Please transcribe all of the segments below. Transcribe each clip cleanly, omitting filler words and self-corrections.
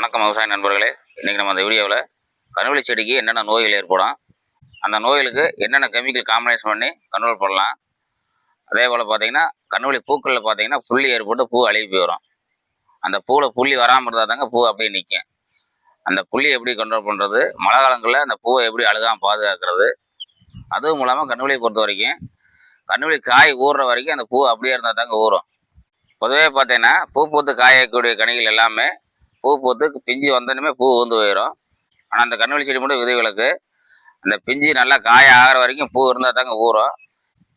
வணக்கம் விவசாய நண்பர்களே. இன்றைக்கி நம்ம அந்த வீடியோவில் கருவேல செடிக்கு என்னென்ன நோய்கள் ஏற்படும், அந்த நோய்களுக்கு என்னென்ன கெமிக்கல் காம்பினேஷன் பண்ணி கண்ட்ரோல் பண்ணலாம். அதே போல் பார்த்தீங்கன்னா கருவேல பூக்களில் பார்த்தீங்கன்னா புள்ளி ஏற்பட்டு பூ அழுகி போயிடும். அந்த பூவில் புள்ளி வராமல் இருந்தால் தாங்க பூ அப்படியே நிற்கும். அந்த புள்ளி எப்படி கண்ட்ரோல் பண்ணுறது, மழை காலங்களில் அந்த பூவை எப்படி அழுகாமல் பாதுகாக்கிறது, அதுவும் இல்லாமல் கருவேலையை பொறுத்த வரைக்கும் கருவேலை காய் ஊறுற வரைக்கும் அந்த பூ அப்படியே இருந்தால் தாங்க ஊறும். பொதுவே பார்த்தீங்கன்னா பூ பூத்து காயக்கூடிய கனிகள் எல்லாமே பூ பூத்து பிஞ்சு வந்தோடனே பூ ஊந்து போயிடும். ஆனால் அந்த கருவேல செடி மட்டும் விதைகளுக்கு அந்த பிஞ்சு நல்லா காய ஆகிற வரைக்கும் பூ இருந்தால் தாங்க ஊறும்.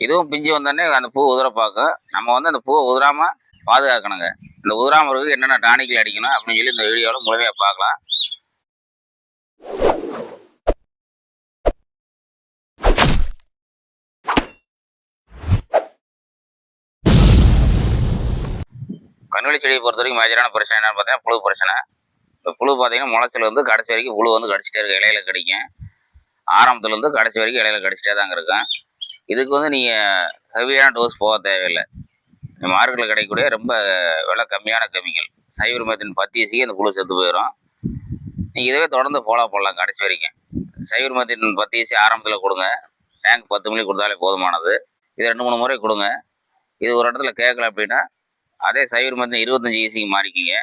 இதுவும் பிஞ்சு வந்தோடனே அந்த பூ உதிர பார்க்கும். நம்ம வந்து அந்த பூவை உதிராமல் பாதுகாக்கணுங்க. இந்த உதிராமல் இருக்கு என்னென்ன டானிக்கல் அடிக்கணும் அப்படின்னு சொல்லி இந்த வீடியோவில் முழுமையாக பார்க்கலாம். கருவேல செடியை பொறுத்த வரைக்கும் மேஜரான பிரச்சனை என்னன்னு பார்த்தீங்கன்னா புழு பிரச்சனை. இந்த புழு பார்த்தீங்கன்னா முளைச்சிலேருந்து கடைசி வரைக்கும் புழு வந்து கடிச்சிட்டே இருக்கு. இலையில கடிக்கும். ஆரம்பத்துலேருந்து கடைசி வரைக்கும் இலையில கடிச்சிட்டே தாங்க இருக்கும். இதுக்கு வந்து நீங்கள் ஹெவியான டோஸ் போக தேவையில்லை. மார்க்கெட்டில் கிடைக்கக்கூடிய ரொம்ப விலை கம்மியான கெமிக்கல் சைவர்மெத்தின் 10 EC அந்த புழு செத்து போயிடும். நீங்கள் இதுவே தொடர்ந்து ஃபாலோ பண்ணலாம் கடைசி வரைக்கும். சைவர்மெத்தின் 10 EC ஆரம்பத்தில் கொடுங்க. டேங்க் 10 மில்லி கொடுத்தாலே போதுமானது. இது 2-3 முறை கொடுங்க. இது ஒரு இடத்துல கேட்கல அப்படின்னா அதே சைவர்மெத்தின் 25 ECக்கு மாறிக்கிங்க.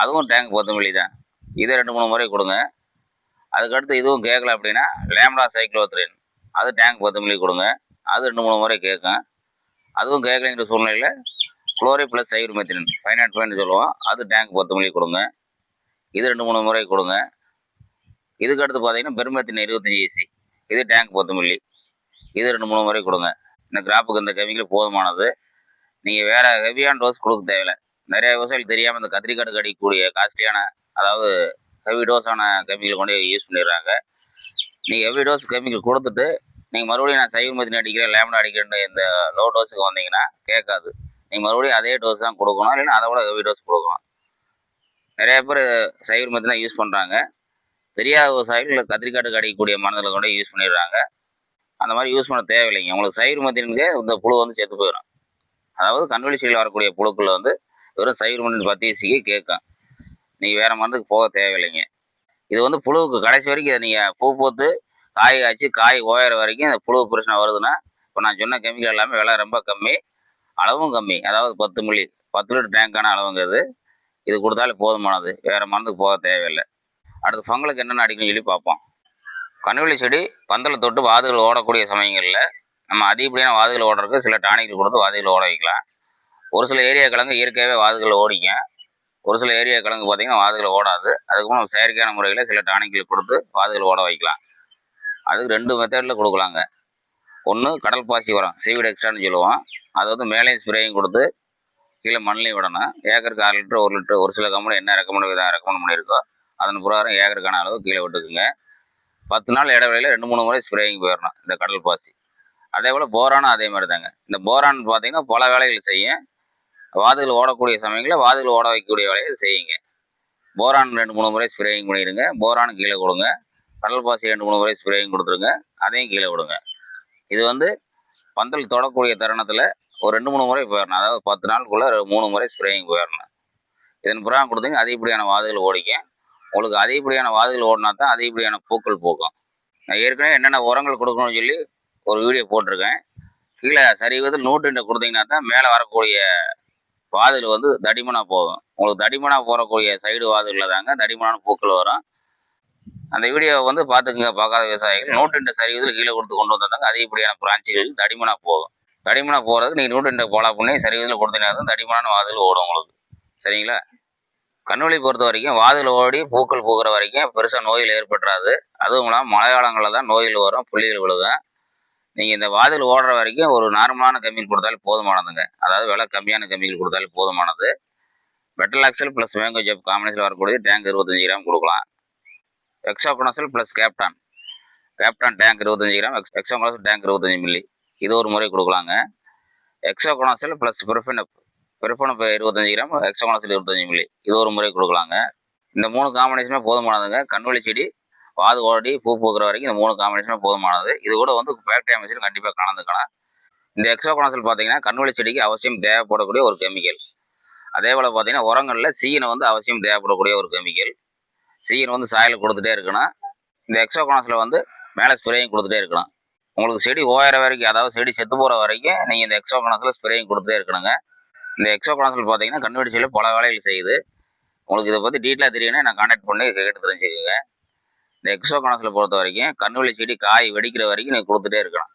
அதுவும் டேங்க் 10 மில்லி தான். இதை 2-3 முறை கொடுங்க. அதுக்கடுத்து இதுவும் கேட்கல அப்படின்னா லேம்டா சைக்ளோத்ரின், அது டேங்க் 10 மில்லி கொடுங்க. அது 2-3 முறை கேட்கும். அதுவும் கேட்கலைங்கிற சூழ்நிலையில் குளோரி ப்ளஸ் சைவர்மெத்தின் 5.5 சொல்லுவோம், அது டேங்க் 10 மில்லி கொடுங்க. இது 2-3 முறை கொடுங்க. இதுக்கடுத்து பார்த்தீங்கன்னா பெர்மெத்தின் 25 EC, இது டேங்க் 10 மில்லி, இது 2-3 முறை கொடுங்க. இந்த கிராப்புக்கு இந்த கெமிக்கல் போதுமானது. நீங்கள் வேறு ஹெவியான டோஸ் கொடுக்க தேவையில்லை. நிறைய விவசாயிகள் தெரியாமல் இந்த கத்திரிக்காடு கடிக்கக்கூடிய காஸ்ட்லியான, அதாவது ஹெவி டோஸான கெமிக்கல் கொண்டு யூஸ் பண்ணிடுறாங்க. நீங்கள் ஹெவி டோஸ் கெமிக்கல் கொடுத்துட்டு நீங்கள் மறுபடியும் நான் சைவர்மெத்தின் அடிக்கிறேன், லேமன் அடிக்கிறேன்னு இந்த லோ டோஸுக்கு வந்தீங்கன்னா கேட்காது. நீங்கள் மறுபடியும் அதே டோஸ் தான் கொடுக்கணும், இல்லைன்னா அதை விட ஹெவி டோஸ் கொடுக்கணும். நிறைய பேர் சைவர்மெத்தின் தான் யூஸ் பண்ணுறாங்க. தெரியாத விவசாயிகள் கத்திரிக்காடு கடிக்கக்கூடிய மருந்துகளை கொண்டு யூஸ் பண்ணிடுறாங்க. அந்த மாதிரி யூஸ் பண்ண தேவையில்லைங்க. உங்களுக்கு சைவர்மெத்தினுக்கு இந்த புழு வந்து செத்து போயிடும். அதாவது கருவேல செடியில் வரக்கூடிய புழுக்கள் வந்து வெறும் சைவர்மெத்தின் 10 ECக்கு கேட்கும். நீங்கள் வேறு மருந்துக்கு போக தேவையில்லைங்க. இது வந்து புழுவுக்கு கடைசி வரைக்கும் இதை நீங்கள் பூ பூத்து காய் காய்ச்சி காய் ஓயிற வரைக்கும் இந்த புழு பிரச்சனை வருதுன்னா, இப்போ நான் சொன்ன கெமிக்கல் எல்லாமே விலை ரொம்ப கம்மி, அளவும் கம்மி. அதாவது 10 மில்லி 10 லிட்டர் டேங்கான அளவுங்கிறது. இது கொடுத்தாலே போதுமானது. வேறு மருந்துக்கு போக தேவையில்லை. அடுத்து ஃபங்களுக்கு என்னென்ன அடிக்கணும்னு சொல்லி பார்ப்போம். கருவேல செடி பந்தலை தொட்டு வாதுகள் ஓடக்கூடிய சமயங்களில் நம்ம அதிகப்படியான வாதுகள் ஓடுறதுக்கு சில டானிக்கல் கொடுத்து வாதுகள் ஓட வைக்கலாம். ஒரு சில ஏரியா கிழங்கு இயற்கையாகவே வாதுகள் ஓடிக்கும். ஒரு சில ஏரியா கிழங்கு பார்த்தீங்கன்னா வாதுகள் ஓடாது. அதுக்கப்புறம் நம்ம செயற்கையான முறையில் சில டானிக்கல் கொடுத்து வாதுகள் ஓட வைக்கலாம். அதுக்கு 2 மெத்தடில் கொடுக்கலாங்க. ஒன்று கடல் பாசி உரம், சீவிட் எக்ஸ்ட்ரான்னு சொல்லுவோம். அது வந்து மேலேயும் ஸ்ப்ரேயும் கொடுத்து கீழே மண்ணிலையும் விடணும். ஏக்கருக்கு 6 லிட்டர் 1 லிட்டர் ஒரு சில கம்பெனி என்ன ரெக்கமெண்ட் பண்ணியிருக்கோ அதன் பிரகாரம் ஏக்கருக்கான அளவு கீழே விட்டுக்குங்க. 10 நாள் இடைவெளியில் 2-3 முறை ஸ்ப்ரேயிங் போயிடணும் இந்த கடல் பாசி. அதே போல் போரானும் அதே மாதிரி தாங்க. இந்த போரான் பார்த்தீங்கன்னா பல வேலைகள் செய்யும். வாதுகள் ஓடக்கூடிய சமயங்களில் வாதுகள் ஓட வைக்கக்கூடிய வேலையை செய்யுங்க. போரான் 2-3 முறை ஸ்ப்ரேயிங் பண்ணிடுங்க. போரான் கீழே கொடுங்க. கடல் பாசி 2-3 முறை ஸ்ப்ரேயிங் கொடுத்துருங்க. அதையும் கீழே விடுங்க. இது வந்து பந்தல் தொடக்கூடிய தருணத்தில் ஒரு 2-3 முறை போயிடணும். அதாவது 10 நாளுக்குள்ளே 3 முறை ஸ்ப்ரேயிங் போயிடணும். இதன் புறம் கொடுத்தீங்க அதிகப்படியான வாதுகள் ஓடிக்கும். உங்களுக்கு அதிகப்படியான வாதுகள் ஓடினா தான் அதிகப்படியான பூக்கள் பூக்கும். நான் ஏற்கனவே என்னென்ன உரங்கள் கொடுக்கணும்னு சொல்லி ஒரு வீடியோ போட்டிருக்கேன். கீழே சரிவதில் நியூட்ரியன்ட் கொடுத்தீங்கன்னா தான் மேலே வரக்கூடிய வாதுகள் வந்து தடிமனாக போகும். உங்களுக்கு தடிமனாக போகக்கூடிய சைடு வாதுகளில் தாங்க தடிமனான பூக்கள் வரும். அந்த வீடியோவை வந்து பார்த்துக்குங்க. பார்க்காத விவசாயிகள் நியூட்ரியன்ட் சரிவதில் கீழே கொடுத்து கொண்டு வந்தால் தாங்க அதிகப்படியான பிரான்ச்சுகள் தடிமனாக போகும். தடிமனாக போகிறதுக்கு நீங்கள் நியூட்ரியன்ட் ஃபாலோ பண்ணி சரிவதில் கொடுத்தீங்கன்னா தான் தடிமனான வாதுகள் ஓடும் உங்களுக்கு. சரிங்களா? கருவேலை பொறுத்த வரைக்கும் வாதுகள் ஓடி பூக்கள் பூக்கிற வரைக்கும் பெருசாக நோய்கள் ஏற்பட்டுறாது. அதுவும் இல்லாமல் மழை காலங்களில் தான் நோய்கள் வரும், புள்ளிகள் விழுகும். நீங்கள் இந்த வாதுகள் ஓடுற வரைக்கும் ஒரு நார்மலான கெமிக்கல் கொடுத்தாலே போதுமானதுங்க. அதாவது விலை கம்மியான கெமிக்கல் கொடுத்தாலே போதுமானது. Metalaxyl plus mancozeb combination வரக்கூடிய டேங்க் 25 கிராம் கொடுக்கலாம். Hexaconazole plus captan tank 25 gram, hexaconazole tank 25 milli, இது ஒரு முறை கொடுக்கலாங்க. எக்ஸோகோனசல் ப்ளஸ் பெர்ஃபனப் 25 கிராம், எக்ஸோகோனசல் 25 மில்லி, இது ஒரு முறை கொடுக்கலாங்க. இந்த 3 காம்பினேஷனுமே போதுமானதுங்க. கருவேல செடி வாது ஓடி பூ பூக்கிற வரைக்கும் இந்த 3 காம்பினேஷனுமே போதுமானது. இது கூட வந்து பாக்டீரியா கண்டிப்பாக கலந்துக்கலாம். இந்த எக்ஸோகோனசல் பார்த்தீங்கன்னா கருவேல செடிக்கு அவசியம் தேவைப்படக்கூடிய ஒரு கெமிக்கல். அதே போல் பார்த்தீங்கன்னா உரங்களில் சீனை வந்து அவசியம் தேவைப்படக்கூடிய ஒரு கெமிக்கல். சீனை வந்து சாயில் கொடுத்துட்டே இருக்கணும். இந்த எக்ஸோகோனஸில் வந்து மேலே ஸ்ப்ரேயும் கொடுத்துட்டே இருக்கணும். உங்களுக்கு செடி ஓயிற வரைக்கும், அதாவது செடி செத்து போகிற வரைக்கும் நீங்கள் இந்த எக்ஸோகோனஸில் ஸ்ப்ரேயும் கொடுத்துட்டே இருக்கணுங்க. இந்த எக்ஸோகோனஸில் பார்த்தீங்கன்னா கண்ணுவெடி செடியில் பல வேலைகள் செய்யுது. உங்களுக்கு இதை பற்றி டீட்டெயிலாக தெரியும்னா நான் கான்டாக்ட் பண்ணி கேட்டு தெரிஞ்சுக்கோங்க. இந்த எக்ஸோகோனஸில் பொறுத்த வரைக்கும் கண்ணுவெளி செடி காய் வெடிக்கிற வரைக்கும் நீங்கள் கொடுத்துட்டே இருக்கணும்.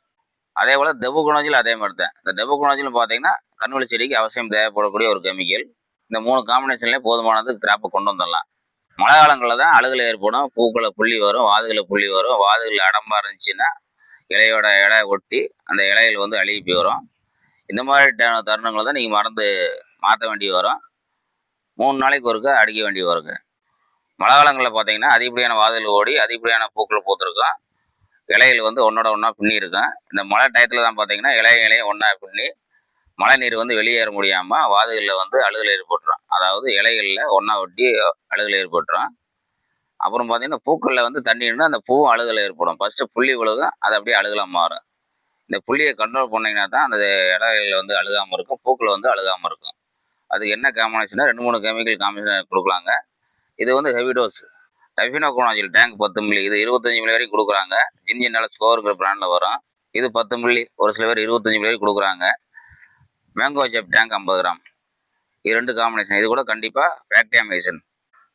அதே போல் டெபுகோனஜில் அதே மாதிரி தான். இந்த டெபுகோனஜில் பார்த்தீங்கன்னா கண்ணுவெளி செடிக்கு அவசியம் தேவைப்படக்கூடிய ஒரு கெமிக்கல். இந்த 3 காம்பினேஷன்லேயே போதுமானது கிராப்பை கொண்டு வந்துடலாம். மழை காலங்களில் தான் அழுகலை ஏற்படும், பூக்களை புள்ளி வரும், வாதுகளை புள்ளி வரும். வாதுகள் அடம்பாக இருந்துச்சுன்னா இலையோட இலை ஒட்டி அந்த இலைகள் வந்து அழுகி போய் வரும். இந்த மாதிரி தருணங்களை தான் நீங்கள் மருந்து மாற்ற வேண்டி வரும். 3 நாளைக்கு ஒருக்க அடிக்க வேண்டி வருங்க. மழை காலங்களில் பார்த்தீங்கன்னா அதிகப்படியான வாதுகள் ஓடி அதிகப்படியான பூக்கள் பூத்துருக்கும். இலைகள் வந்து ஒன்றோட ஒன்றா பின்னி இருக்கும். இந்த மழை டயத்தில் தான் பார்த்தீங்கன்னா இலையும் ஒன்றா பின்னி மழை நீர் வந்து வெளியேற முடியாமல் வாதுகளில் வந்து அழுகல் ஏற்பட்டுரும். அதாவது இலைகளில் ஒன்றா ஒட்டி அழுகல் ஏற்பட்டுரும். அப்புறம் பார்த்தீங்கன்னா பூக்களில் வந்து தண்ணி இருந்தால் அந்த பூவும் அழுகல் ஏற்படும். ஃபஸ்ட்டு புள்ளி விழுகும், அது அப்படியே அழுகலாக மாறும். இந்த புள்ளியை கண்ட்ரோல் பண்ணிங்கன்னா தான் அந்த இலைகளில் வந்து அழுகாமல் இருக்கும், பூக்கள் வந்து அழுகாமல் இருக்கும். அதுக்கு என்ன காம்பினேஷனாக 2-3 கெமிக்கல் காம்பினேஷன் கொடுக்கலாங்க. இது வந்து ஹெவி டோஸ். டைஃபினோகோனஜில் டேங்க் 10 மில்லி, இது 25 மில்லி வரைக்கும் கொடுக்குறாங்க. ஜின்ஜினால் ஸ்கோருங்கிற பிராண்டில் வரும். இது 10 மில்லி, ஒரு சில பேர் 25 மில்லி வரைக்கும் கொடுக்குறாங்க. Mango Jeff tank 50 gram. இது 2 காம்பினேஷன். இது கூட கண்டிப்பாக பேக்டியாமைசின்,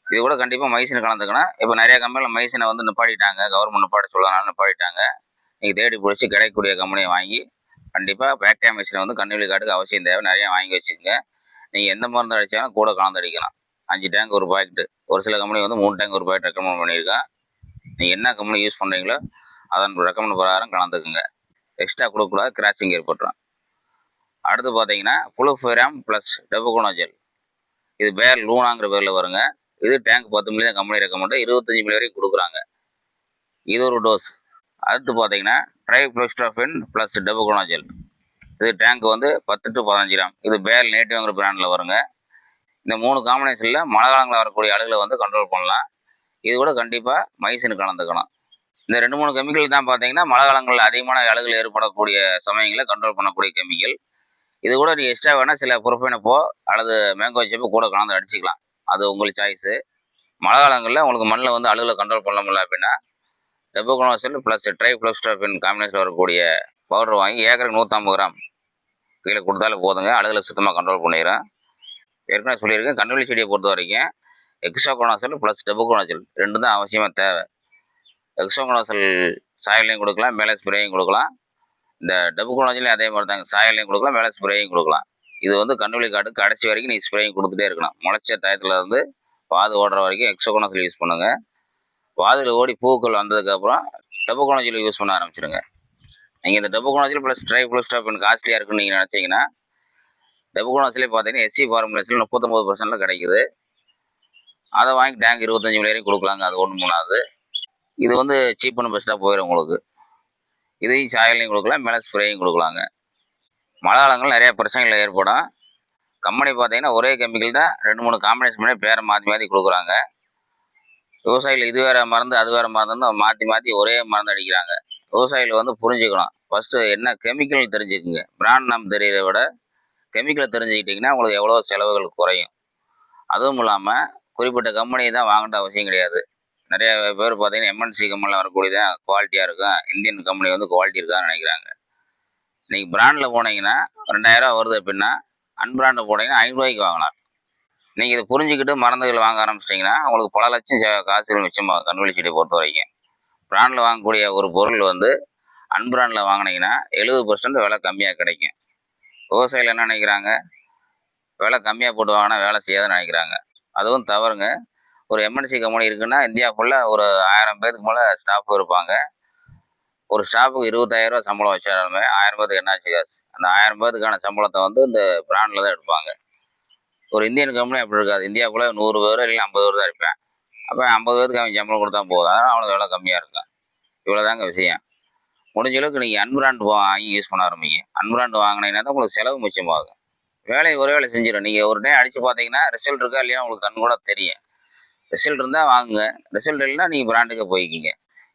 இது கூட கண்டிப்பாக மைசின் கலந்துக்கணும். இப்போ நிறைய கம்பெனியில் மைசினை வந்து நிப்பாட்டிட்டாங்க, கவர்மெண்ட் நிப்பாட்ட சொல்லனாலும் நிப்பாட்டிட்டாங்க. நீங்கள் தேடி பிடிச்சி கிடைக்கக்கூடிய கம்பெனியை வாங்கி கண்டிப்பாக பேக்டியாமைசினை வந்து கண்ணுவெளி காட்டுக்கு அவசியம் தேவை. நிறையா வாங்கி வச்சுக்கோங்க. நீங்கள் எந்த மருந்து அடித்தாலும் கூட கலந்து அடிக்கலாம். 5 டேங்க் ஒரு பாக்கெட்டு. ஒரு சில கம்பெனி வந்து 3 டேங்க் ஒரு பாக்கெட் ரெக்கமெண்ட் பண்ணியிருக்கேன். நீங்கள் என்ன கம்பெனி யூஸ் பண்ணுறீங்களோ அதன் ரெக்கமெண்ட் பிரகாரம் கலந்துக்குங்க. எக்ஸ்ட்ரா கொடுக்கக்கூடாது, கிராச்சிங் ஏற்பட்டுரும். அடுத்து பார்த்தீங்கன்னா புளூஃபெராம் ப்ளஸ் டெபுகோனஜல், இது பேர் லூனாங்கிற பேரில் வருங்க. இது டேங்க் 10 மில்லி தான் கம்பெனி ரெக்கமெண்ட், 25 மில்லி வரைக்கும் கொடுக்குறாங்க. இது ஒரு டோஸ். அடுத்து பார்த்தீங்கன்னா ட்ரைஃப்ளோஸ்ட்ராஃபின் ப்ளஸ் டெபுகோனஜல், இது டேங்க் வந்து 10 to 15 கிராம். இது பேர் நேட்டிவ்ங்கிற பிராண்டில் வருங்க. இந்த 3 காம்பினேஷனில் மழை காலங்களில் வரக்கூடிய அழுகலை வந்து கண்ட்ரோல் பண்ணலாம். இது கூட கண்டிப்பாக மைசின் கலந்துக்கணும். இந்த 2-3 கெமிக்கல் தான் பார்த்தீங்கன்னா மழை காலங்களில் அதிகமான அழுகல் ஏற்படக்கூடிய சமயங்களை கண்ட்ரோல் பண்ணக்கூடிய கெமிக்கல். இது கூட நீங்கள் எக்ஸ்ட்ரா வேணால் சில புரோஃபெனப்போ அல்லது மேங்கோ ஜெப்போ கூட கலந்து அடிச்சிக்கலாம். அது உங்களுக்கு சாய்ஸு. மழை காலங்களில் உங்களுக்கு மண்ணில் வந்து அழுகலை கண்ட்ரோல் பண்ண முடியல அப்படின்னா டெபுகோனஜல் ப்ளஸ் ட்ரைஃப்ளோஸ்ட்ராஃபின் காம்பினேஷன் வரக்கூடிய பவுடர் வாங்கி ஏக்கருக்கு 150 கிராம் கீழே கொடுத்தாலும் போதுங்க. அழுகலை சுத்தமாக கண்ட்ரோல் பண்ணிடுறேன். ஏற்கனவே சொல்லியிருக்கேன், கண்ணுவெளி செடியை பொறுத்த வரைக்கும் எக்ஸோகோனசல் ப்ளஸ் டெபுகோனஜல் 2 தான் அவசியமாக தேவை. எக்ஸோகோனசல் சாயல்லையும் கொடுக்கலாம், மேலே ஸ்ப்ரேயும் கொடுக்கலாம். இந்த டெபுகோனஜிலையும் அதே மாதிரி தாங்க, சாயல்லையும் கொடுக்கலாம், மேலே ஸ்ப்ரேயும் கொடுக்கலாம். இது வந்து கண்ணுவெளி காட்டுக்கு கடைசி வரைக்கும் நீங்கள் ஸ்ப்ரேயும் கொடுத்துட்டே இருக்கணும். முளைச்ச டயத்தில் இருந்து வாது ஓடுற வரைக்கும் எக்ஸோகோனசல் யூஸ் பண்ணுங்கள். வாதில் ஓடி பூக்கள் வந்ததுக்கப்புறம் டெபுகோனஜில் யூஸ் பண்ண ஆரம்பிச்சிடுங்க. நீங்கள் இந்த டெபுகோனஜில் ப்ளஸ் ட்ரைஃப்ளோஸ்ட்ராஃபின் காஸ்ட்லியாக இருக்குன்னு நீங்கள் நினச்சிங்கன்னா டெபுகோனஜிலே பார்த்தீங்கன்னா எஸ்சி ஃபார்முலேஷனில் 39% கிடைக்குது. அதை வாங்கி டேங்க் 25 மில்லி வரைக்கும் கொடுக்கலாங்க. அது 1/3. இது வந்து சீப் அண்ட் பெஸ்ட்டாக போயிடும் உங்களுக்கு. இதையும் சாயலையும் கொடுக்கலாம், மேலே ஸ்ப்ரேயும் கொடுக்கலாங்க. மழை காலங்கள் நிறையா பிரச்சனைகள் ஏற்படும். கம்பெனி பார்த்தீங்கன்னா ஒரே கெமிக்கல் தான் 2-3 காம்பினேஷன் பண்ணி பேரை மாற்றி மாற்றி கொடுக்குறாங்க. விவசாயிகள் இது வேறு மருந்து அது வேறு மருந்துன்னு மாற்றி மாற்றி ஒரே மருந்து அடிக்கிறாங்க. விவசாயிகள் வந்து புரிஞ்சுக்கணும். ஃபஸ்ட்டு என்ன கெமிக்கல் தெரிஞ்சுக்குங்க. பிராண்ட் நாம் தெரிகிறத விட கெமிக்கலை தெரிஞ்சுக்கிட்டிங்கன்னா உங்களுக்கு எவ்வளோ செலவுகள் குறையும். அதுவும் இல்லாமல் குறிப்பிட்ட கம்பெனியை தான் வாங்கேண்ட அவசியம் கிடையாது. நிறைய பேர் பார்த்தீங்கன்னா எம்என்சி கம்பெனியில் வரக்கூடியதான் குவாலிட்டியாக இருக்கும், இந்தியன் கம்பெனி வந்து குவாலிட்டி இருக்கான்னு நினைக்கிறாங்க. நீங்கள் பிராண்டில் போனீங்கன்னா 2000 வருது அப்படின்னா அன்பிராண்டில் போனீங்கன்னா 500 வாங்கலாம். நீங்கள் இதை புரிஞ்சுக்கிட்டு மருந்துகள் வாங்க ஆரம்பிச்சிட்டிங்கன்னா உங்களுக்கு பல லட்சம் காசுகள் மிச்சமாகும். கண்ணுவெளி செடியை பொறுத்த வரைக்கும் பிராண்டில் வாங்கக்கூடிய ஒரு பொருள் வந்து அன்பிராண்டில் வாங்கினீங்கன்னா 70% விலை கம்மியாக கிடைக்கும். விவசாயிகள் என்ன நினைக்கிறாங்க, விலை கம்மியாக போட்டு வாங்கினா வேலை செய்யாதுன்னு நினைக்கிறாங்க. அதுவும் தவறுங்க. ஒரு எம்என்சி கம்பெனி இருக்குன்னா இந்தியா ஃபுல்லாக ஒரு 1000 பேருக்கு மேலே ஸ்டாஃப் இருப்பாங்க. ஒரு ஸ்டாஃபுக்கு 25,000 ரூபா சம்பளம் வச்சாலுமே 1000 பேருக்கு என்னாச்சு காசு? அந்த 1000 பேருக்கான சம்பளத்தை வந்து இந்த பிராண்டில் தான் எடுப்பாங்க. ஒரு இந்தியன் கம்பெனி அப்படி இருக்காது. இந்தியாவுக்குள்ளே 100 பேர் இல்லை 50 பேர் தான் இருப்பேன். அப்போ 50 பேருக்கு அவன் சம்பளம் கொடுத்தா போதும். அதனால் அவனுக்கு விலை கம்மியாக இருக்கும். இவ்வளோதாங்க விஷயம். முடிஞ்ச அளவுக்கு நீங்கள் அன்பிராண்ட் வாங்கி யூஸ் பண்ண ஆரம்பிங்க. அன்பிராண்ட் வாங்கினீங்கன்னா தான் உங்களுக்கு செலவு மிச்சமாகும். வேலையை ஒரே வேலை செஞ்சிடும். நீங்கள் ஒரு டைம் அடித்து பார்த்தீங்கன்னா ரிசல்ட் இருக்கா இல்லையா உங்களுக்கு கண் கூட தெரியும். ரிசல்ட் இருந்தால் வாங்குங்க, ரிசல்ட் இல்லைன்னா நீங்கள் பிராண்டுக்கு போய்க்கிங்க.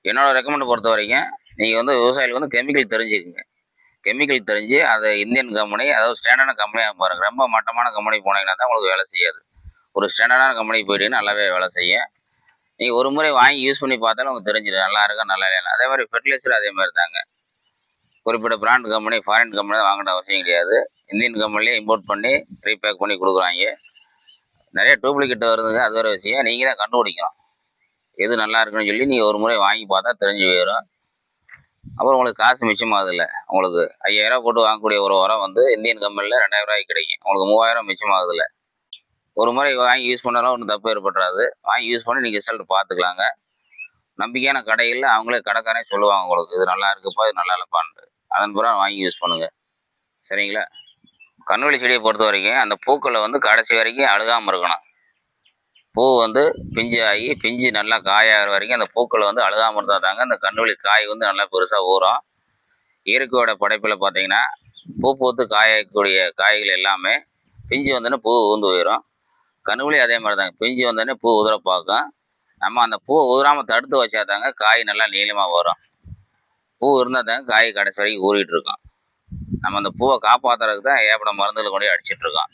என்னோடய ரெக்கமெண்ட் பொறுத்த வரைக்கும் நீங்கள் வந்து விவசாயிகளுக்கு வந்து கெமிக்கல் தெரிஞ்சுக்குங்க. கெமிக்கல் தெரிஞ்சு அதை இந்தியன் கம்பெனி, அதாவது ஸ்டாண்டர்டான கம்பெனியாக பாருங்கள். ரொம்ப மட்டமான கம்பெனி போனீங்கன்னா தான் உங்களுக்கு வேலை செய்யாது. ஒரு ஸ்டாண்டர்டான கம்பெனி போயிட்டீங்கன்னா நல்லாவே வேலை செய்யும். நீங்கள் ஒரு முறை வாங்கி யூஸ் பண்ணி பார்த்தாலும் உங்களுக்கு தெரிஞ்சிடும் நல்லா இருக்கா நல்லா இல்லையா. அதே மாதிரி ஃபெர்டிலைசர் அதே மாதிரி தாங்க. குறிப்பிட்ட பிராண்ட் கம்பெனி, ஃபாரின் கம்பெனி தான் வாங்கின அவசியம் கிடையாது. இந்தியன் கம்பெனிலே இம்போர்ட் பண்ணி ரீபேக் பண்ணி கொடுக்குறாங்க. நிறைய டூப்ளிகேட் வருதுங்க, அது வேறு விஷயம். நீங்கள் தான் கண்டுபிடிக்கணும் எது நல்லா இருக்குன்னு சொல்லி. நீங்கள் ஒரு முறை வாங்கி பார்த்தா தெரிஞ்சு போயிடும். அப்புறம் உங்களுக்கு காசு மிச்சமாகுதில்ல. உங்களுக்கு 5000 போட்டு வாங்கக்கூடிய ஒரு உரம் வந்து இந்தியன் கம்பெனியில் 2000 கிடைக்கும். உங்களுக்கு 3000 மிச்சமாகுதில்ல. ஒரு முறை வாங்கி யூஸ் பண்ணாலும் ஒன்றும் தப்பு ஏற்பட்டுறாது. வாங்கி யூஸ் பண்ணி நீங்கள் ரிசல்ட் பார்த்துக்கலாங்க. நம்பிக்கையான கடையில் அவங்களே கடைக்காரே சொல்லுவாங்க உங்களுக்கு இது நல்லா இருக்குப்பா, இது நல்லா இல்லைப்பான்ட்டு. அதன் பிறகு வாங்கி யூஸ் பண்ணுங்கள். சரிங்களா? கண்ணுவலி செடியை பொறுத்த வரைக்கும் அந்த பூக்களை வந்து கடைசி வரைக்கும் அழுகாமல் இருக்கணும். பூ வந்து பிஞ்சு ஆகி பிஞ்சு நல்லா காயாகிற வரைக்கும் அந்த பூக்களை வந்து அழுகாமல் இருந்தால் தாங்க அந்த கண்ணுவலி காய் வந்து நல்லா பெருசாக ஊறும். இயற்கையோட படைப்பில் பார்த்தீங்கன்னா பூ பூத்து காயக்கூடிய காய்கள் எல்லாமே பிஞ்சு வந்தோடனே பூ ஊந்து போயிடும். கண்ணுவலி அதே மாதிரி தாங்க. பிஞ்சு வந்தோடனே பூ உதிர பார்க்கும். நம்ம அந்த பூ உதிராமல் தடுத்து வச்சா தாங்க காய் நல்லா நீளமாக வரும். பூ இருந்தால் தாங்க காய் கடைசி வரைக்கும் ஊறிட்டு இருக்கோம். நம்ம அந்த பூவை காப்பாற்றுறதுக்கு தான் ஏகப்பட்ட மருந்துகளை கொண்டு அடிச்சிட்ருக்கோம்.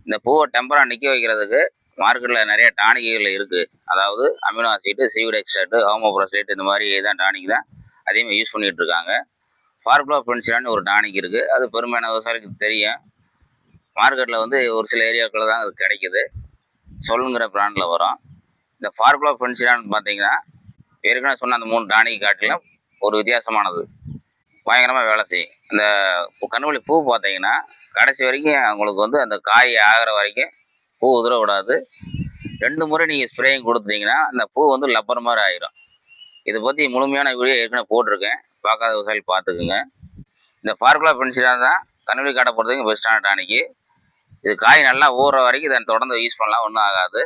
இந்த பூவை டெம்பராக நிற்க வைக்கிறதுக்கு மார்க்கெட்டில் நிறைய டானிக்குகள் இருக்குது. அதாவது அமினோ ஆசிட்டு, சீவிட் எக்ஸ்ட்ராக்ட், ஹோமோப்ரோசைட், இந்த மாதிரி தான் டானிக் தான் அதிகமாக யூஸ் பண்ணிகிட்டு இருக்காங்க. ஃபார்குளோபென்சிலான்னு ஒரு டானிக் இருக்குது. அது பெருமையான விவசாயிகளுக்கு தெரியும். மார்க்கெட்டில் வந்து ஒரு சில ஏரியாக்களில் தான் அது கிடைக்குது. சொல்லுங்கிற பிராண்டில் வரும். இந்த ஃபார்குளோபென்சிலான்னு பார்த்தீங்கன்னா ஏற்கனவே சொன்ன அந்த 3 டானிக் காட்டிலும் ஒரு வித்தியாசமானது. பயங்கரமாக வேலை செய்யும். இந்த கண்ணுவலி பூ பார்த்தீங்கன்னா கடைசி வரைக்கும் உங்களுக்கு வந்து அந்த காய் ஆகிற வரைக்கும் பூ உதிர விடாது. 2 முறை நீங்கள் ஸ்ப்ரேயிங் கொடுத்தீங்கன்னா அந்த பூ வந்து லப்பர் மாதிரி ஆயிரும். இதை பற்றி முழுமையான வீடியோ ஏற்கனவே போட்டிருக்கேன். பார்க்காத விவசாயிகள் பார்த்துக்குங்க. இந்த ஃபார்குளோபென்சிலா தான் கண்ணுவலி காட்டை பொறுத்த வரைக்கும் பெஸ்ட்டான டானிக்கு. இது காய் நல்லா ஊறுற வரைக்கும் இதை தொடர்ந்து யூஸ் பண்ணலாம், ஒன்றும் ஆகாது.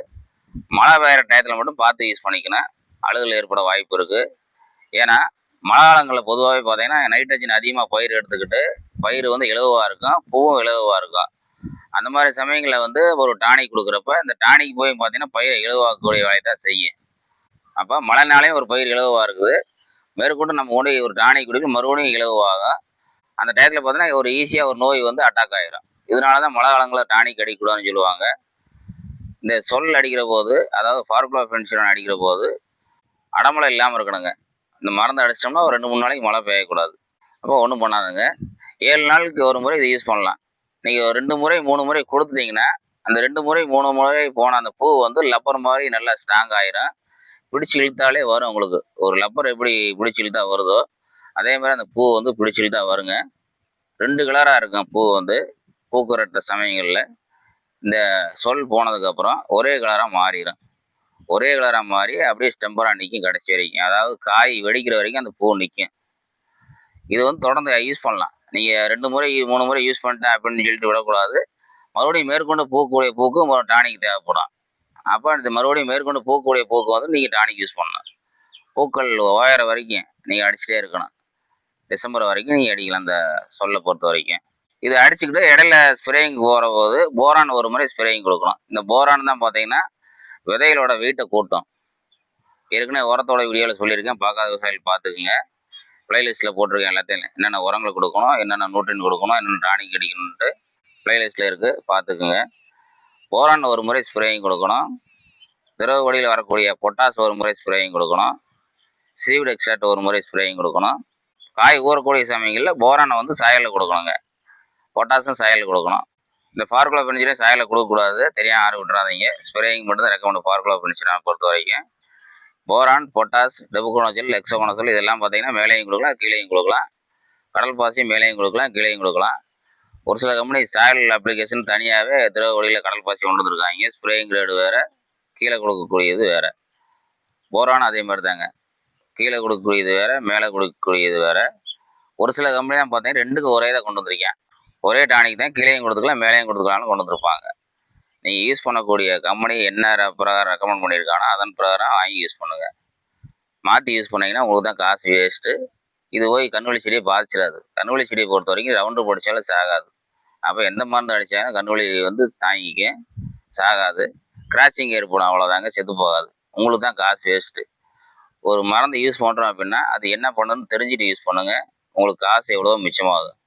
மழை பெய்கிற டயத்தில் மட்டும் பார்த்து யூஸ் பண்ணிக்கணும். அழுகல் ஏற்பட வாய்ப்பு இருக்குது. ஏன்னா மழை காலங்களில் பொதுவாகவே பார்த்தீங்கன்னா நைட்ரஜன் அதிகமாக பயிர் எடுத்துக்கிட்டு பயிர் வந்து இலகுவாக இருக்கும், பூவும் இலகுவாக இருக்கும். அந்த மாதிரி சமயங்களில் வந்து ஒரு டானிக் கொடுக்குறப்ப இந்த டானிக் போய் பார்த்தீங்கன்னா பயிரை இலகுவாக்கக்கூடிய வேலையை தான் செய்யும். அப்போ மழைனாலையும் ஒரு பயிர் இலகுவாக இருக்குது. மேற்கொண்டு நம்ம கொண்டு ஒரு டானிக் குடிக்க மறுபடியும் இலகுவாகும். அந்த டயத்தில் பார்த்தீங்கன்னா ஒரு ஈஸியாக ஒரு நோய் வந்து அட்டாக் ஆகிடும். இதனால தான் மழை காலங்களில் டானிக் அடிக்கக்கூடாதுன்னு சொல்லுவாங்க. இந்த சொல் அடிக்கிற போது, அதாவது ஃபார்குளோபென்சிலான் அடிக்கிற போது அடமழை இல்லாமல் இருக்கணுங்க. இந்த மருந்து அடிச்சிட்டோம்னா ஒரு 2-3 நாளைக்கு மழை பெய்யக்கூடாது. அப்போ ஒன்றும் பண்ணாதுங்க. 7 நாளுக்கு ஒரு முறை இதை யூஸ் பண்ணலாம். நீங்கள் 2 முறை 3 முறை கொடுத்துட்டீங்கன்னா அந்த 2 முறை 3 முறை போன அந்த பூ வந்து லப்பர் மாதிரி நல்லா ஸ்ட்ராங் ஆயிரும். பிடிச்சி இழுத்தாலே வரும். உங்களுக்கு ஒரு லப்பர் எப்படி பிடிச்சி இழுத்தா வருதோ அதே மாதிரி அந்த பூ வந்து பிடிச்சி இழுத்தா வருங்க. 2 கலராக இருக்கும் பூ வந்து பூக்குற சமயங்களில். இந்த சொல் போனதுக்கப்புறம் ஒரே கலராக மாறிடும். ஒரே கலராக மாறி அப்படியே ஸ்டெம்பராக நிற்கும் கடைசி வரைக்கும். அதாவது காய் வெடிக்கிற வரைக்கும் அந்த பூ நிற்கும். இது வந்து தொடர்ந்து யூஸ் பண்ணலாம். நீங்கள் 2 முறை 3 முறை யூஸ் பண்ணிட்டேன் அப்படின்னு சொல்லிட்டு விடக்கூடாது. மறுபடியும் மேற்கொண்டு பூக்கக்கூடிய பூக்கு டானிக் தேவைப்படும். அப்போ இந்த மறுபடியும் மேற்கொண்டு பூக்கக்கூடிய பூக்கு வந்து நீங்கள் டானிக் யூஸ் பண்ணணும். பூக்கள் ஓயற வரைக்கும் நீங்கள் அடிச்சுட்டே இருக்கணும். டிசம்பர் வரைக்கும் நீங்கள் அடிக்கலாம் இந்த சொல்லை பொறுத்த வரைக்கும். இதை அடிச்சுக்கிட்டு இடையில ஸ்ப்ரேயிங் போகிற போது போரான் ஒரு முறை ஸ்ப்ரேயிங் கொடுக்கணும். இந்த போரான் தான் பார்த்தீங்கன்னா விதைகளோட வெயிட்டை கூட்டும். ஏற்கனவே உரத்தோட வீடியோவில் சொல்லியிருக்கேன், பார்க்காத விவசாயிகள் பார்த்துக்குங்க. ப்ளேலிஸ்ட்டில் போட்டிருக்கேன் எல்லாத்தையும். என்னென்ன உரங்கள் கொடுக்கணும், என்னென்ன நியூட்ரியன் கொடுக்கணும், என்னென்ன டானிக் அடிக்கணுன்ட்டு ப்ளேலிஸ்ட்டில் இருக்குது, பார்த்துக்குங்க. போரான் ஒரு முறை ஸ்ப்ரேயிங் கொடுக்கணும். திரவ வழியில் வரக்கூடிய பொட்டாஸ் ஒரு முறை ஸ்ப்ரேயிங் கொடுக்கணும். சீவிட் எக்ஸ்ட்ராக்ட் ஒரு முறை ஸ்ப்ரேயிங் கொடுக்கணும். காய் ஊறக்கூடிய சமயங்களில் போரானை வந்து சாயலில் கொடுக்கணுங்க. பொட்டாஸும் சாயலில் கொடுக்கணும். இந்த ஃபார்குளோபென்சிலான் சாயலில் கொடுக்கக்கூடாது, தெரியாமல் ஆறு விட்டுறாதீங்க. ஸ்ப்ரேயிங் மட்டும் தான் ரெக்கமெண்ட் ஃபார்குளோபென்சிலான் பொறுத்த வரைக்கும். போரான், பொட்டாஸ், டெபுகோனோசல், ஹெக்ஸாகோனோசல் இதெல்லாம் பார்த்தீங்கன்னா மேலேயும் கொடுக்கலாம், கீழேயும் கொடுக்கலாம். கடல் பாசியும் மேலேயும் கொடுக்கலாம், கீழேயும் கொடுக்கலாம். ஒரு சில கம்பெனி சாயல் அப்ளிகேஷன் தனியாகவே திரவ வழியில் கடல் பாசி கொண்டு வந்துருக்காங்க. ஸ்ப்ரேயிங் கிரேடு வேறு, கீழே கொடுக்கக்கூடியது வேறு. போரான் அதே மாதிரி தாங்க. கீழே கொடுக்கக்கூடியது வேறு, மேலே கொடுக்கக்கூடியது வேறு. ஒரு சில கம்பெனி தான் பார்த்தீங்கன்னா 2க்கும் ஒரே தான் கொண்டு வந்திருக்கேன். ஒரே டானிக் தான், கீழேயும் கொடுத்துக்கலாம் மேலேயும் கொடுத்துக்கலாம்னு கொண்டு வந்திருப்பாங்க. நீங்கள் யூஸ் பண்ணக்கூடிய கம்பெனி என்ன பிரகாரம் ரெக்கமெண்ட் பண்ணியிருக்கானோ அதன் பிரகாரம் வாங்கி யூஸ் பண்ணுங்கள். மாற்றி யூஸ் பண்ணிங்கன்னா உங்களுக்கு தான் காசு வேஸ்ட்டு. இது போய் கண்ணுவலி செடியை பாதிச்சிடாது. கண்ணுவலி செடியை பொறுத்த வரைக்கும் ரவுண்டு படித்தாலும் சாகாது. அப்போ எந்த மருந்து அடித்தாலும் கண்ணுவலி வந்து தாங்கிக்க சாகாது. கிராச்சிங் ஏற்படும், அவ்வளோதாங்க, செத்து போகாது. உங்களுக்கு தான் காசு வேஸ்ட்டு. ஒரு மருந்து யூஸ் பண்ணுறோம் அப்படின்னா அது என்ன பண்ணுன்னு தெரிஞ்சுட்டு யூஸ் பண்ணுங்கள். உங்களுக்கு காசு எவ்வளோ மிச்சமாகும்.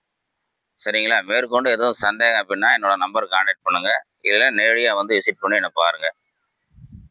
சரிங்களா? மேற்கொண்டு எதுவும் சந்தேகம் அப்படின்னா என்னோட நம்பருக்கு கான்டாக்ட் பண்ணுங்கள். இல்லை நேரடியாக வந்து விசிட் பண்ணி என்னை பாருங்கள்.